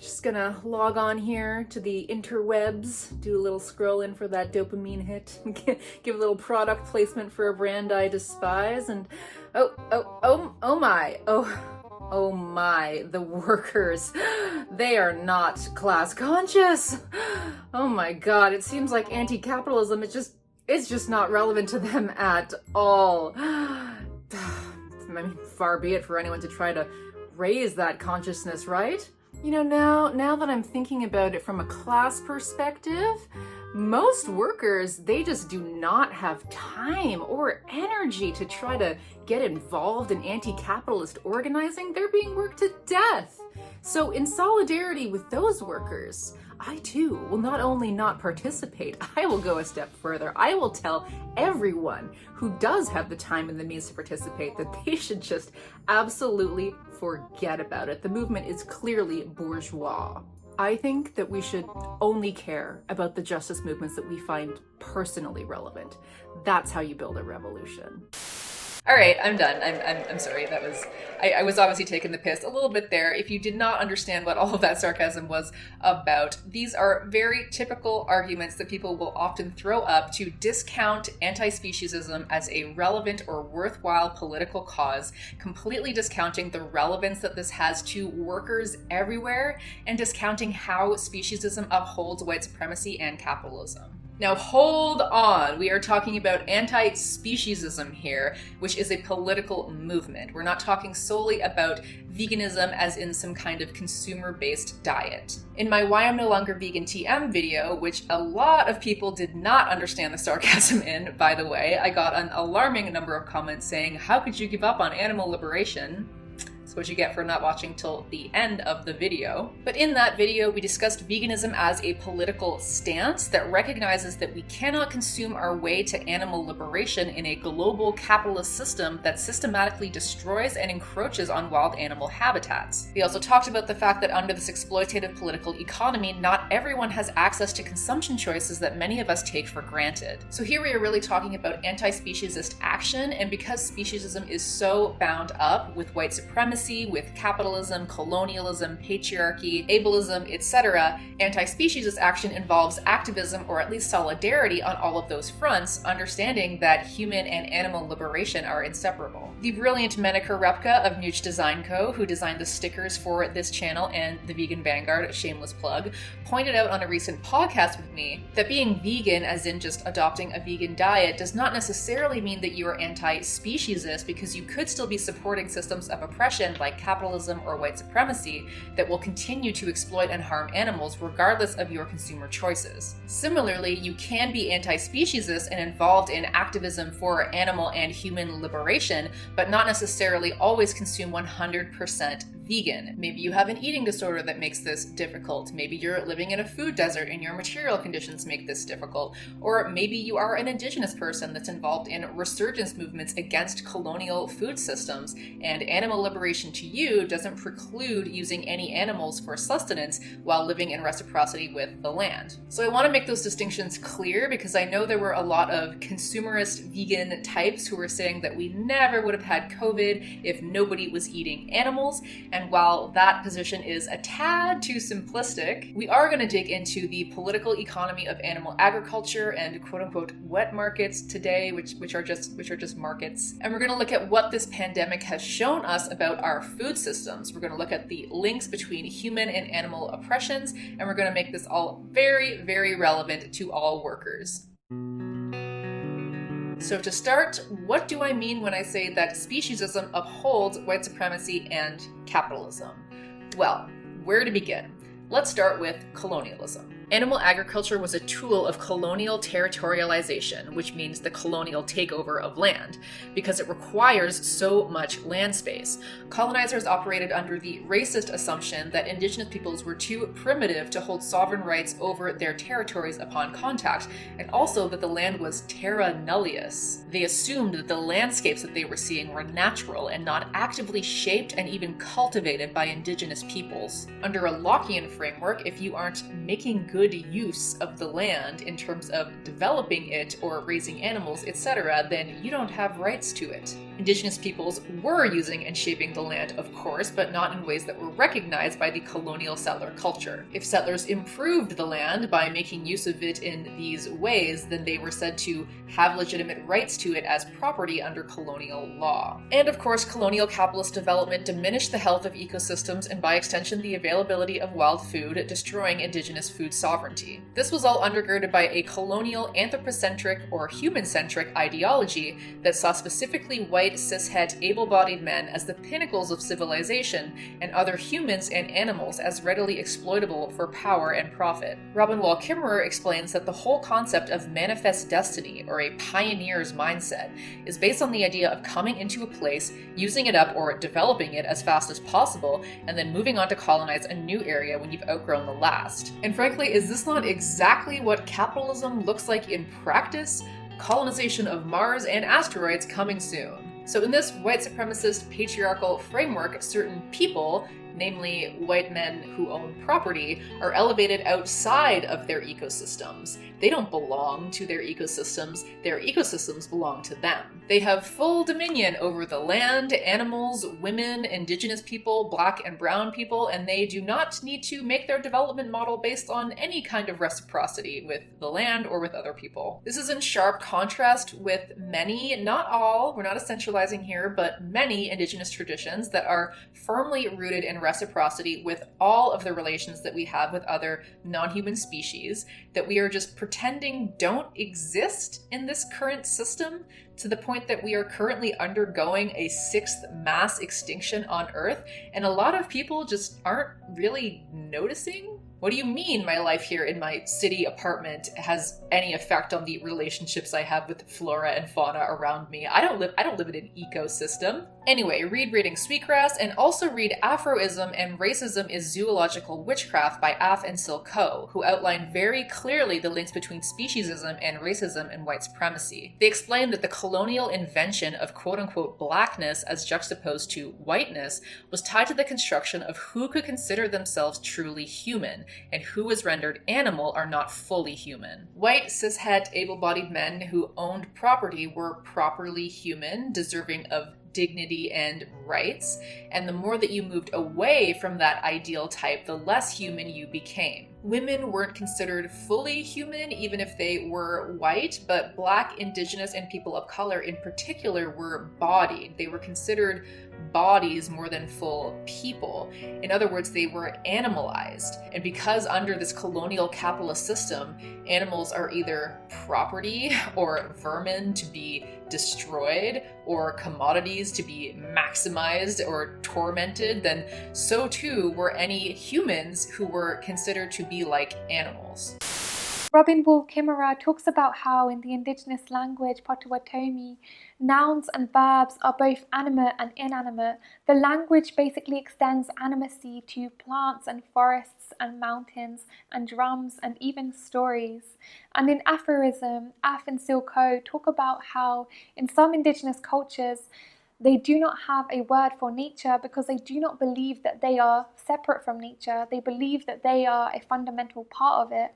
Just gonna log on here to the interwebs, do a little scroll in for that dopamine hit, give a little product placement for a brand I despise, and oh my, the workers. They are not class conscious. Oh my god, it seems like anti-capitalism it's just not relevant to them at all. I mean, far be it for anyone to try to raise that consciousness, right? You know, now that I'm thinking about it from a class perspective, most workers, they just do not have time or energy to try to get involved in anti-capitalist organizing. They're being worked to death. So in solidarity with those workers, I too will not only not participate, I will go a step further. I will tell everyone who does have the time and the means to participate that they should just absolutely forget about it. The movement is clearly bourgeois. I think that we should only care about the justice movements that we find personally relevant. That's how you build a revolution. All right, I'm done. I'm sorry. I was obviously taking the piss a little bit there. If you did not understand what all of that sarcasm was about, these are very typical arguments that people will often throw up to discount anti-speciesism as a relevant or worthwhile political cause, completely discounting the relevance that this has to workers everywhere and discounting how speciesism upholds white supremacy and capitalism. Now hold on, we are talking about anti-speciesism here, which is a political movement. We're not talking solely about veganism as in some kind of consumer-based diet. In my Why I'm No Longer Vegan TM video, which a lot of people did not understand the sarcasm in, by the way, I got an alarming number of comments saying, how could you give up on animal liberation? That's what you get for not watching till the end of the video. But in that video, we discussed veganism as a political stance that recognizes that we cannot consume our way to animal liberation in a global capitalist system that systematically destroys and encroaches on wild animal habitats. We also talked about the fact that under this exploitative political economy, not everyone has access to consumption choices that many of us take for granted. So here we are really talking about anti-speciesist action, and because speciesism is so bound up with white supremacy, with capitalism, colonialism, patriarchy, ableism, etc., anti-speciesist action involves activism or at least solidarity on all of those fronts, understanding that human and animal liberation are inseparable. The brilliant Menaka Repka of Nooch Design Co., who designed the stickers for this channel and the Vegan Vanguard, shameless plug, pointed out on a recent podcast with me that being vegan, as in just adopting a vegan diet, does not necessarily mean that you are anti-speciesist, because you could still be supporting systems of oppression like capitalism or white supremacy that will continue to exploit and harm animals regardless of your consumer choices. Similarly, you can be anti-speciesist and involved in activism for animal and human liberation, but not necessarily always consume 100% vegan. Maybe you have an eating disorder that makes this difficult. Maybe you're living in a food desert and your material conditions make this difficult. Or maybe you are an indigenous person that's involved in resurgence movements against colonial food systems, and animal liberation to you doesn't preclude using any animals for sustenance while living in reciprocity with the land. So I want to make those distinctions clear, because I know there were a lot of consumerist vegan types who were saying that we never would have had COVID if nobody was eating animals. And while that position is a tad too simplistic, we are going to dig into the political economy of animal agriculture and quote-unquote wet markets today, which are just markets. And we're going to look at what this pandemic has shown us about our food systems. We're going to look at the links between human and animal oppressions, and we're going to make this all very, very relevant to all workers. So to start, what do I mean when I say that speciesism upholds white supremacy and capitalism? Well, where to begin? Let's start with colonialism. Animal agriculture was a tool of colonial territorialization, which means the colonial takeover of land, because it requires so much land space. Colonizers operated under the racist assumption that indigenous peoples were too primitive to hold sovereign rights over their territories upon contact, and also that the land was terra nullius. They assumed that the landscapes that they were seeing were natural and not actively shaped and even cultivated by indigenous peoples. Under a Lockean framework, if you aren't making good good use of the land in terms of developing it or raising animals, etc., then you don't have rights to it. Indigenous peoples were using and shaping the land, of course, but not in ways that were recognized by the colonial settler culture. If settlers improved the land by making use of it in these ways, then they were said to have legitimate rights to it as property under colonial law. And of course, colonial capitalist development diminished the health of ecosystems and by extension the availability of wild food, destroying indigenous food sovereignty. This was all undergirded by a colonial anthropocentric or human-centric ideology that saw specifically white, cishet, able-bodied men as the pinnacles of civilization and other humans and animals as readily exploitable for power and profit. Robin Wall Kimmerer explains that the whole concept of manifest destiny, or a pioneer's mindset, is based on the idea of coming into a place, using it up or developing it as fast as possible, and then moving on to colonize a new area when you've outgrown the last. And frankly, is this not exactly what capitalism looks like in practice? Colonization of Mars and asteroids coming soon. So in this white supremacist patriarchal framework, certain people, namely white men who own property, are elevated outside of their ecosystems. They don't belong to their ecosystems belong to them. They have full dominion over the land, animals, women, indigenous people, black and brown people, and they do not need to make their development model based on any kind of reciprocity with the land or with other people. This is in sharp contrast with many, not all, we're not essentializing here, but many indigenous traditions that are firmly rooted in reciprocity with all of the relations that we have with other non-human species that we are just pretending don't exist in this current system, to the point that we are currently undergoing a 6th mass extinction on Earth, and a lot of people just aren't really noticing. What do you mean my life here in my city apartment has any effect on the relationships I have with flora and fauna around me? I don't live in an ecosystem. Anyway, read Reading Sweetgrass, and also read Afroism and Racism is Zoological Witchcraft by Af and Sil Ko, who outline very clearly the links between speciesism and racism and white supremacy. They explain that the colonial invention of quote-unquote blackness as juxtaposed to whiteness was tied to the construction of who could consider themselves truly human, and who was rendered animal are not fully human. White, cishet, able-bodied men who owned property were properly human, deserving of dignity and rights, and the more that you moved away from that ideal type, the less human you became. Women weren't considered fully human, even if they were white, but black, indigenous, and people of color in particular were bodied. They were considered bodies more than full people. In other words, they were animalized. And because under this colonial capitalist system, animals are either property or vermin to be destroyed or commodities to be maximized or tormented, then so too were any humans who were considered to be like animals. Robin Wall Kimmerer talks about how in the indigenous language Potawatomi, nouns and verbs are both animate and inanimate. The language basically extends animacy to plants and forests and mountains and drums and even stories. And in Aphorism, Af and Sil Ko talk about how in some indigenous cultures they do not have a word for nature because they do not believe that they are separate from nature. They believe that they are a fundamental part of it.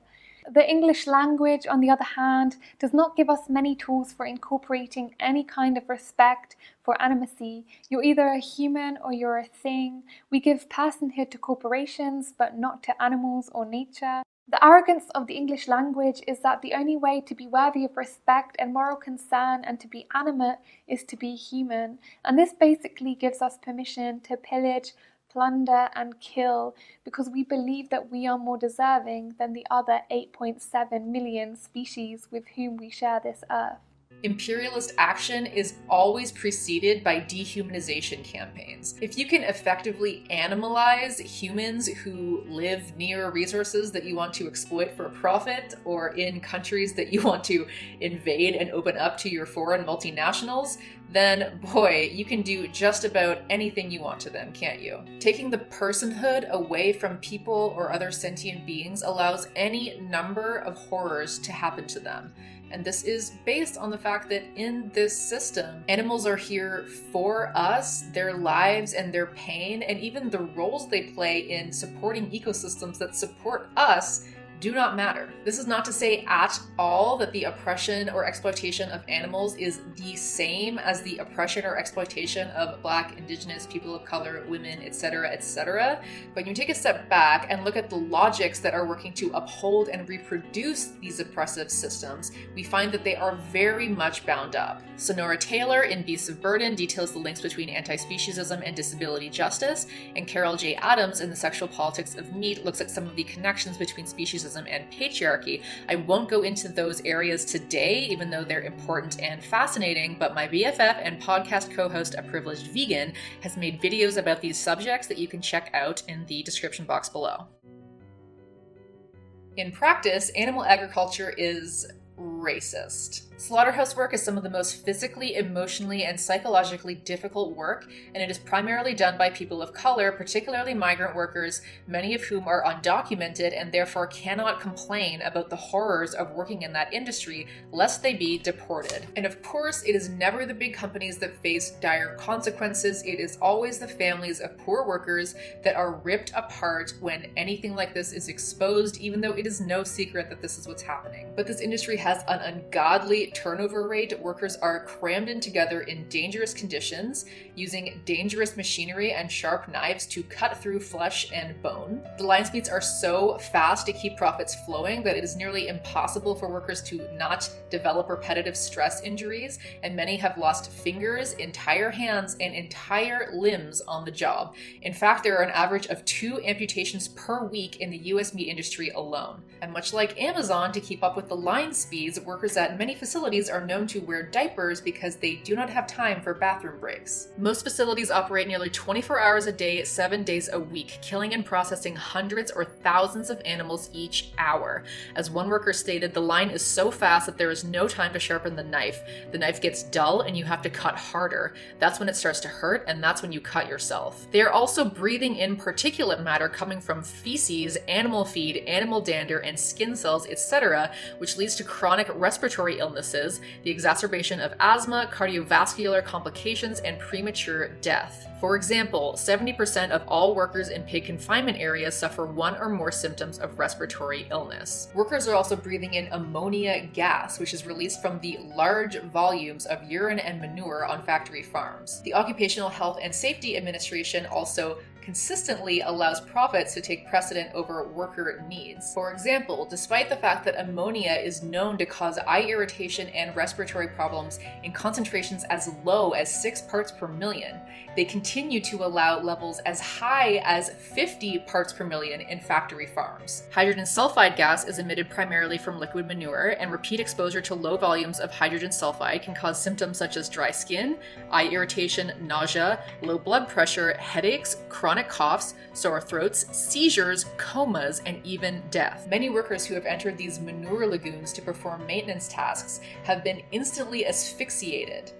The English language, on the other hand, does not give us many tools for incorporating any kind of respect for animacy. You're either a human or you're a thing. We give personhood to corporations, but not to animals or nature. The arrogance of the English language is that the only way to be worthy of respect and moral concern and to be animate is to be human. And this basically gives us permission to pillage, plunder and kill because we believe that we are more deserving than the other 8.7 million species with whom we share this earth. Imperialist action is always preceded by dehumanization campaigns. If you can effectively animalize humans who live near resources that you want to exploit for a profit, or in countries that you want to invade and open up to your foreign multinationals, then boy, you can do just about anything you want to them, can't you? Taking the personhood away from people or other sentient beings allows any number of horrors to happen to them. And this is based on the fact that in this system, animals are here for us, their lives and their pain, and even the roles they play in supporting ecosystems that support us do not matter. This is not to say at all that the oppression or exploitation of animals is the same as the oppression or exploitation of Black, Indigenous, people of color, women, etc., etc. But when you take a step back and look at the logics that are working to uphold and reproduce these oppressive systems, we find that they are very much bound up. Sonora Taylor in Beasts of Burden details the links between anti-speciesism and disability justice, and Carol J. Adams in The Sexual Politics of Meat looks at some of the connections between speciesism and patriarchy. I won't go into those areas today, even though they're important and fascinating, but my BFF and podcast co-host, A Privileged Vegan, has made videos about these subjects that you can check out in the description box below. In practice, animal agriculture is racist. Slaughterhouse work is some of the most physically, emotionally, and psychologically difficult work, and it is primarily done by people of color, particularly migrant workers, many of whom are undocumented and therefore cannot complain about the horrors of working in that industry, lest they be deported. And of course, it is never the big companies that face dire consequences. It is always the families of poor workers that are ripped apart when anything like this is exposed, even though it is no secret that this is what's happening. But this industry has an ungodly turnover rate. Workers are crammed in together in dangerous conditions, using dangerous machinery and sharp knives to cut through flesh and bone. The line speeds are so fast to keep profits flowing that it is nearly impossible for workers to not develop repetitive stress injuries, and many have lost fingers, entire hands, and entire limbs on the job. In fact, there are an average of 2 amputations per week in the US meat industry alone. And much like Amazon, to keep up with the line speeds, workers at many facilities are known to wear diapers because they do not have time for bathroom breaks. Most facilities operate nearly 24 hours a day, 7 days a week, killing and processing hundreds or thousands of animals each hour. As one worker stated, the line is so fast that there is no time to sharpen the knife. The knife gets dull and you have to cut harder. That's when it starts to hurt, and that's when you cut yourself. They are also breathing in particulate matter coming from feces, animal feed, animal dander, and skin cells, etc., which leads to chronic respiratory illnesses, the exacerbation of asthma, cardiovascular complications, and premature death. For example, 70% of all workers in pig confinement areas suffer one or more symptoms of respiratory illness. Workers are also breathing in ammonia gas, which is released from the large volumes of urine and manure on factory farms. The Occupational Health and Safety Administration also consistently allows profits to take precedent over worker needs. For example, despite the fact that ammonia is known to cause eye irritation and respiratory problems in concentrations as low as 6 parts per million, they continue to allow levels as high as 50 parts per million in factory farms. Hydrogen sulfide gas is emitted primarily from liquid manure, and repeat exposure to low volumes of hydrogen sulfide can cause symptoms such as dry skin, eye irritation, nausea, low blood pressure, headaches, chronic coughs, sore throats, seizures, comas, and even death. Many workers who have entered these manure lagoons to perform maintenance tasks have been instantly asphyxiated.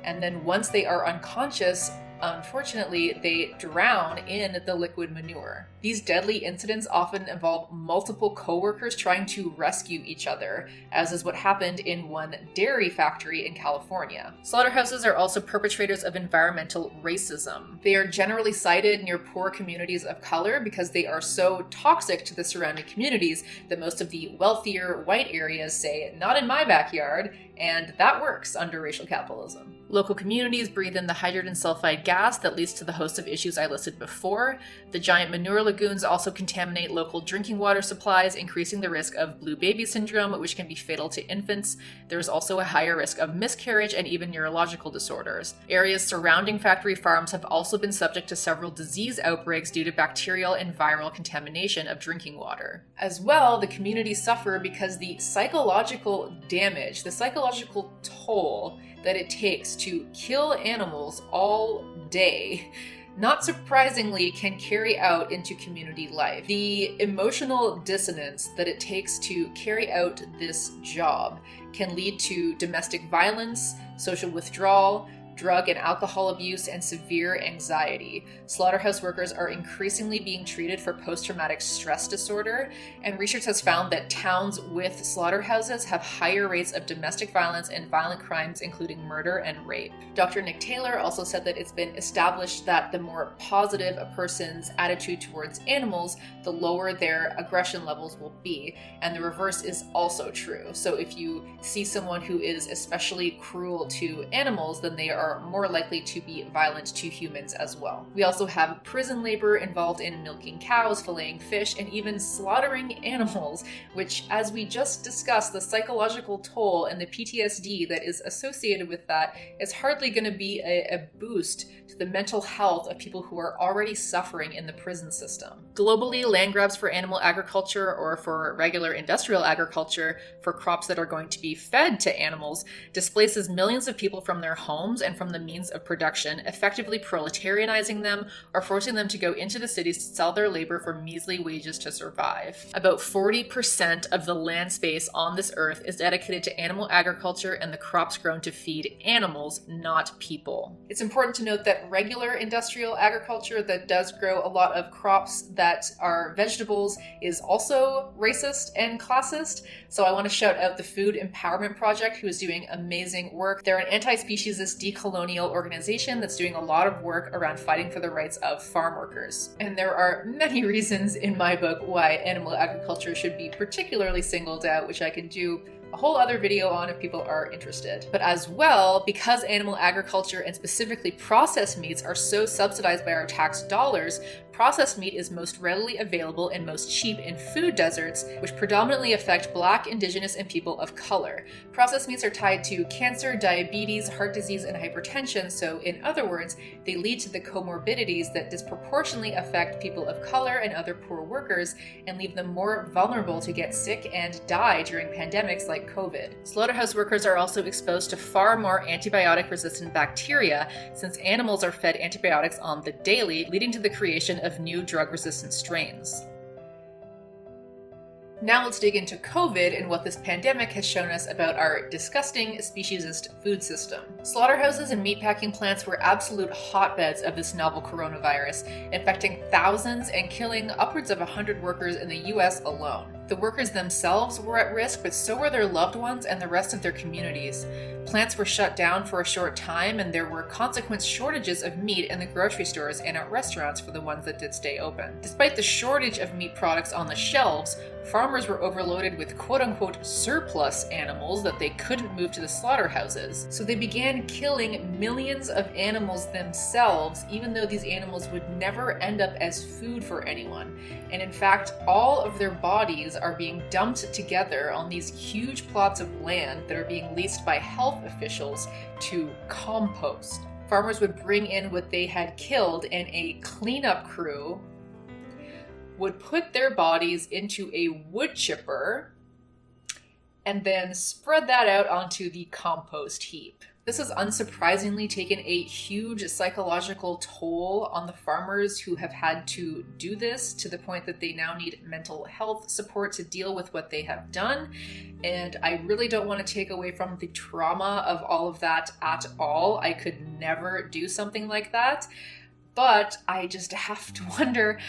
And then once they are unconscious, unfortunately, they drown in the liquid manure. These deadly incidents often involve multiple co-workers trying to rescue each other, as is what happened in one dairy factory in California. Slaughterhouses are also perpetrators of environmental racism. They are generally sited near poor communities of color because they are so toxic to the surrounding communities that most of the wealthier white areas say, "Not in my backyard," and that works under racial capitalism. Local communities breathe in the hydrogen sulfide gas that leads to the host of issues I listed before. The giant manure lagoons also contaminate local drinking water supplies, increasing the risk of blue baby syndrome, which can be fatal to infants. There is also a higher risk of miscarriage and even neurological disorders. Areas surrounding factory farms have also been subject to several disease outbreaks due to bacterial and viral contamination of drinking water. As well, the communities suffer because the psychological damage, the psychological toll that it takes to kill animals all day, not surprisingly, can carry out into community life. The emotional dissonance that it takes to carry out this job can lead to domestic violence, social withdrawal, drug and alcohol abuse, and severe anxiety. Slaughterhouse workers are increasingly being treated for post-traumatic stress disorder, and research has found that towns with slaughterhouses have higher rates of domestic violence and violent crimes, including murder and rape. Dr. Nick Taylor also said that it's been established that the more positive a person's attitude towards animals, the lower their aggression levels will be, and the reverse is also true. So if you see someone who is especially cruel to animals, then they are more likely to be violent to humans as well. We also have prison labor involved in milking cows, filleting fish, and even slaughtering animals, which, as we just discussed, the psychological toll and the PTSD that is associated with that is hardly going to be a boost to the mental health of people who are already suffering in the prison system. Globally, land grabs for animal agriculture or for regular industrial agriculture for crops that are going to be fed to animals displaces millions of people from their homes and from the means of production, effectively proletarianizing them or forcing them to go into the cities to sell their labor for measly wages to survive. About 40% of the land space on this earth is dedicated to animal agriculture and the crops grown to feed animals, not people. It's important to note that regular industrial agriculture that does grow a lot of crops that are vegetables is also racist and classist. So I want to shout out the Food Empowerment Project, who is doing amazing work. They're an anti-speciesist decolonial organization that's doing a lot of work around fighting for the rights of farm workers. And there are many reasons in my book why animal agriculture should be particularly singled out, which I can do a whole other video on if people are interested. But as well, because animal agriculture and specifically processed meats are so subsidized by our tax dollars, processed meat is most readily available and most cheap in food deserts, which predominantly affect Black, Indigenous, and people of color. Processed meats are tied to cancer, diabetes, heart disease, and hypertension, so in other words, they lead to the comorbidities that disproportionately affect people of color and other poor workers and leave them more vulnerable to get sick and die during pandemics like COVID. Slaughterhouse workers are also exposed to far more antibiotic-resistant bacteria since animals are fed antibiotics on the daily, leading to the creation of new drug-resistant strains. Now let's dig into COVID and what this pandemic has shown us about our disgusting speciesist food system. Slaughterhouses and meatpacking plants were absolute hotbeds of this novel coronavirus, infecting thousands and killing upwards of 100 workers in the US alone. The workers themselves were at risk, but so were their loved ones and the rest of their communities. Plants were shut down for a short time, and there were consequent shortages of meat in the grocery stores and at restaurants for the ones that did stay open. Despite the shortage of meat products on the shelves, farmers were overloaded with quote-unquote surplus animals that they couldn't move to the slaughterhouses. So they began killing millions of animals themselves, even though these animals would never end up as food for anyone. And in fact, all of their bodies are being dumped together on these huge plots of land that are being leased by health officials to compost. Farmers would bring in what they had killed, and a cleanup crew would put their bodies into a wood chipper and then spread that out onto the compost heap. This has unsurprisingly taken a huge psychological toll on the farmers who have had to do this, to the point that they now need mental health support to deal with what they have done. And I really don't want to take away from the trauma of all of that at all. I could never do something like that. But I just have to wonder,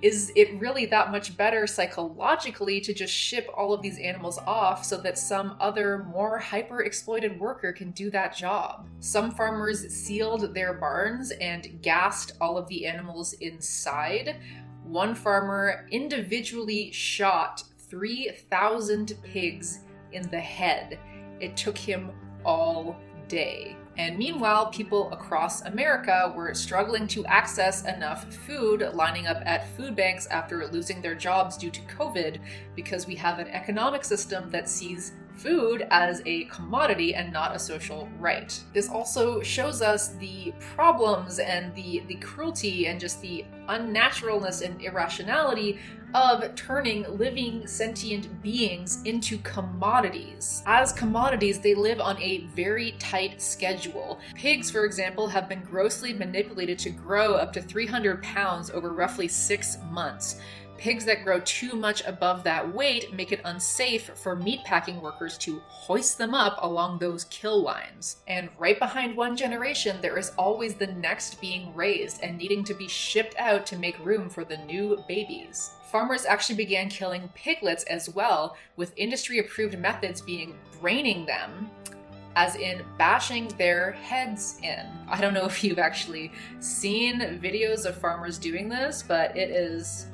is it really that much better psychologically to just ship all of these animals off so that some other more hyper-exploited worker can do that job? Some farmers sealed their barns and gassed all of the animals inside. One farmer individually shot 3,000 pigs in the head. It took him all day. And meanwhile, people across America were struggling to access enough food, lining up at food banks after losing their jobs due to COVID, because we have an economic system that sees food as a commodity and not a social right. This also shows us the problems and the cruelty and just the unnaturalness and irrationality of turning living sentient beings into commodities. As commodities, they live on a very tight schedule. Pigs, for example, have been grossly manipulated to grow up to 300 pounds over roughly 6 months. Pigs that grow too much above that weight make it unsafe for meatpacking workers to hoist them up along those kill lines. And right behind one generation, there is always the next being raised and needing to be shipped out to make room for the new babies. Farmers actually began killing piglets as well, with industry-approved methods being braining them, as in bashing their heads in. I don't know if you've actually seen videos of farmers doing this, but it is...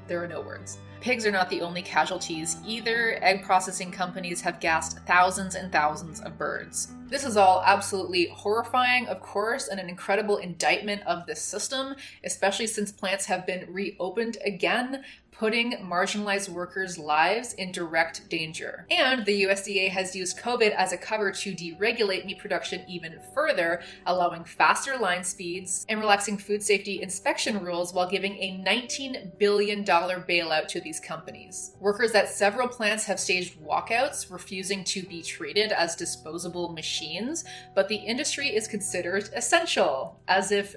there are no words. Pigs are not the only casualties either. Egg processing companies have gassed thousands and thousands of birds. This is all absolutely horrifying, of course, and an incredible indictment of this system, especially since plants have been reopened again, putting marginalized workers' lives in direct danger. And the USDA has used COVID as a cover to deregulate meat production even further, allowing faster line speeds and relaxing food safety inspection rules while giving a $19 billion bailout to these companies. Workers at several plants have staged walkouts, refusing to be treated as disposable machines, but the industry is considered essential, as if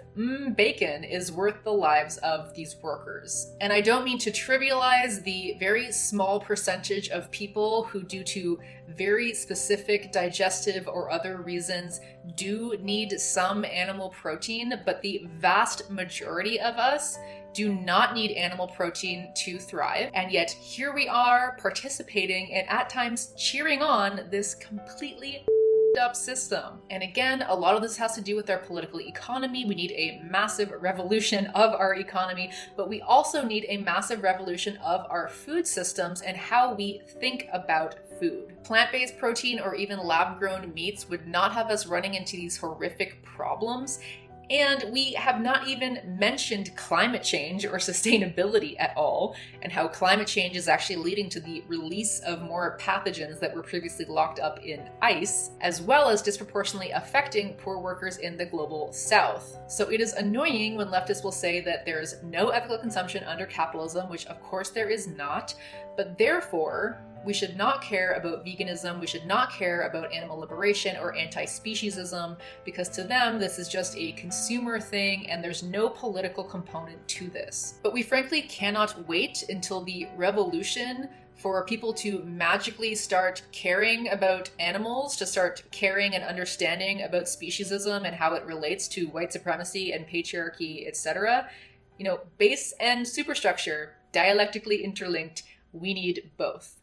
bacon is worth the lives of these workers. And I don't mean to trivialize the very small percentage of people who, due to very specific digestive or other reasons, do need some animal protein, but the vast majority of us do not need animal protein to thrive. And yet here we are participating and at times cheering on this completely up system. And again, a lot of this has to do with our political economy. We need a massive revolution of our economy, but we also need a massive revolution of our food systems and how we think about food. Plant-based protein or even lab-grown meats would not have us running into these horrific problems. And we have not even mentioned climate change or sustainability at all, and how climate change is actually leading to the release of more pathogens that were previously locked up in ice, as well as disproportionately affecting poor workers in the global south. So it is annoying when leftists will say that there's no ethical consumption under capitalism, which of course there is not, but therefore we should not care about veganism, we should not care about animal liberation or anti-speciesism, because to them this is just a consumer thing and there's no political component to this. But we frankly cannot wait until the revolution for people to magically start caring about animals, to start caring and understanding about speciesism and how it relates to white supremacy and patriarchy, etc. You know, base and superstructure, dialectically interlinked, we need both.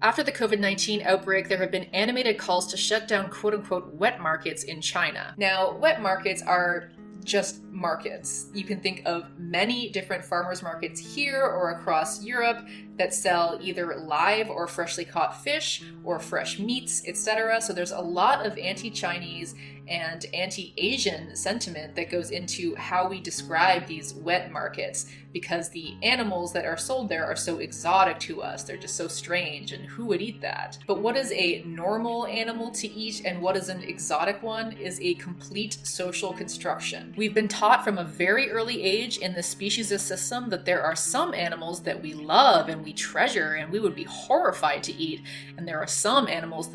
After the COVID-19 outbreak, there have been animated calls to shut down quote-unquote wet markets in China. Now, wet markets are just markets. You can think of many different farmers markets here or across Europe that sell either live or freshly caught fish or fresh meats, etc. So there's a lot of anti-Chinese and anti-Asian sentiment that goes into how we describe these wet markets, because the animals that are sold there are so exotic to us. They're just so strange, and who would eat that? But what is a normal animal to eat and what is an exotic one is a complete social construction. We've been taught from a very early age in the speciesist system that there are some animals that we love and we treasure and we would be horrified to eat, and there are some animals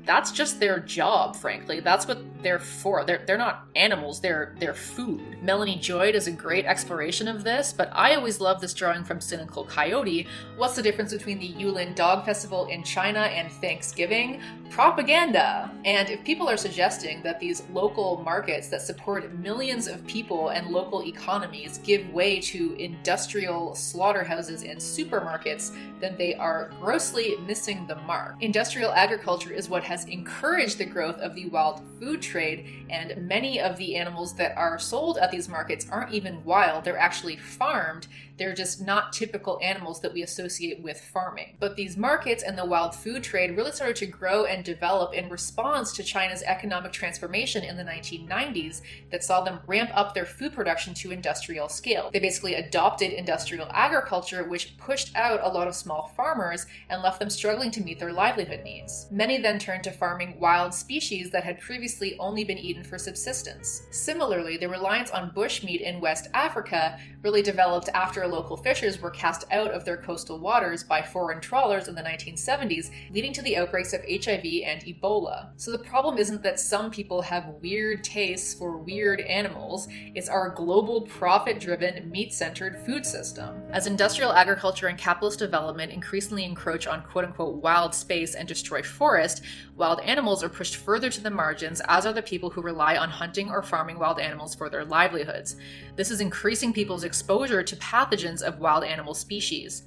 that's just their job, frankly. That's what they're for. They're not animals, they're food. Melanie Joy does a great exploration of this, but I always love this drawing from Cynical Coyote. What's the difference between the Yulin Dog Festival in China and Thanksgiving? Propaganda! And if people are suggesting that these local markets that support millions of people and local economies give way to industrial slaughterhouses and supermarkets, then they are grossly missing the mark. Industrial agriculture is what has encouraged the growth of the wild food trade, and many of the animals that are sold at these markets aren't even wild, they're actually farmed. They're just not typical animals that we associate with farming. But these markets and the wild food trade really started to grow and develop in response to China's economic transformation in the 1990s that saw them ramp up their food production to industrial scale. They basically adopted industrial agriculture, which pushed out a lot of small farmers and left them struggling to meet their livelihood needs. Many then turned to farming wild species that had previously only been eaten for subsistence. Similarly, the reliance on bushmeat in West Africa really developed after local fishers were cast out of their coastal waters by foreign trawlers in the 1970s, leading to the outbreaks of HIV and Ebola. So the problem isn't that some people have weird tastes for weird animals, it's our global profit-driven, meat-centered food system. As industrial agriculture and capitalist development increasingly encroach on quote-unquote wild space and destroy forest, wild animals are pushed further to the margins, as are the people who rely on hunting or farming wild animals for their livelihoods. This is increasing people's exposure to pathogens of wild animal species.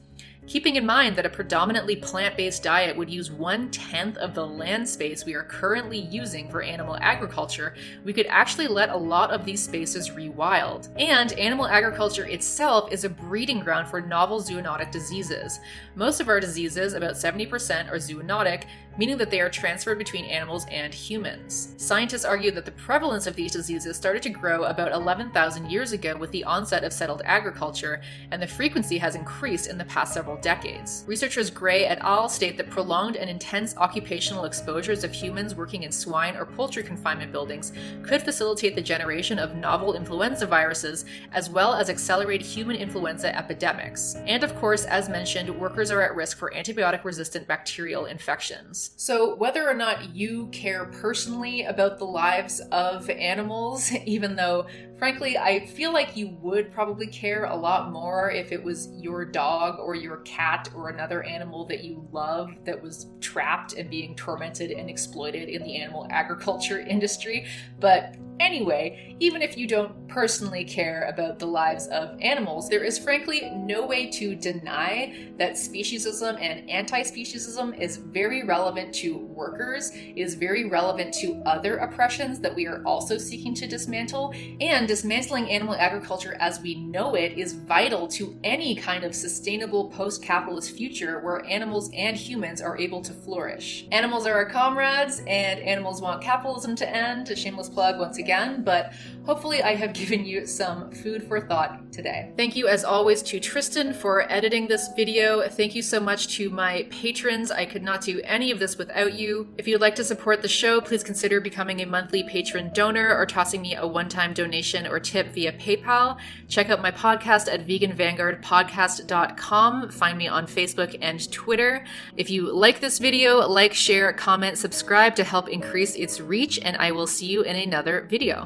Keeping in mind that a predominantly plant-based diet would use 1/10 of the land space we are currently using for animal agriculture, we could actually let a lot of these spaces rewild. And animal agriculture itself is a breeding ground for novel zoonotic diseases. Most of our diseases, about 70%, are zoonotic, meaning that they are transferred between animals and humans. Scientists argue that the prevalence of these diseases started to grow about 11,000 years ago with the onset of settled agriculture, and the frequency has increased in the past several decades. Researchers Gray et al. State that prolonged and intense occupational exposures of humans working in swine or poultry confinement buildings could facilitate the generation of novel influenza viruses, as well as accelerate human influenza epidemics. And of course, as mentioned, workers are at risk for antibiotic-resistant bacterial infections. So whether or not you care personally about the lives of animals, even though frankly I feel like you would probably care a lot more if it was your dog or your cat or another animal that you love that was trapped and being tormented and exploited in the animal agriculture industry. But anyway, even if you don't personally care about the lives of animals, there is frankly no way to deny that speciesism and anti-speciesism is very relevant to workers, is very relevant to other oppressions that we are also seeking to dismantle, and dismantling animal agriculture as we know it is vital to any kind of sustainable post-capitalist future where animals and humans are able to flourish. Animals are our comrades, and animals want capitalism to end. A shameless plug once again, but hopefully I have given you some food for thought today. Thank you as always to Tristan for editing this video. Thank you so much to my patrons. I could not do any of this without you. If you'd like to support the show, please consider becoming a monthly patron donor or tossing me a one-time donation or tip via PayPal. Check out my podcast at veganvanguardpodcast.com. Find me on Facebook and Twitter. If you like this video, like, share, comment, subscribe to help increase its reach, and I will see you in another video.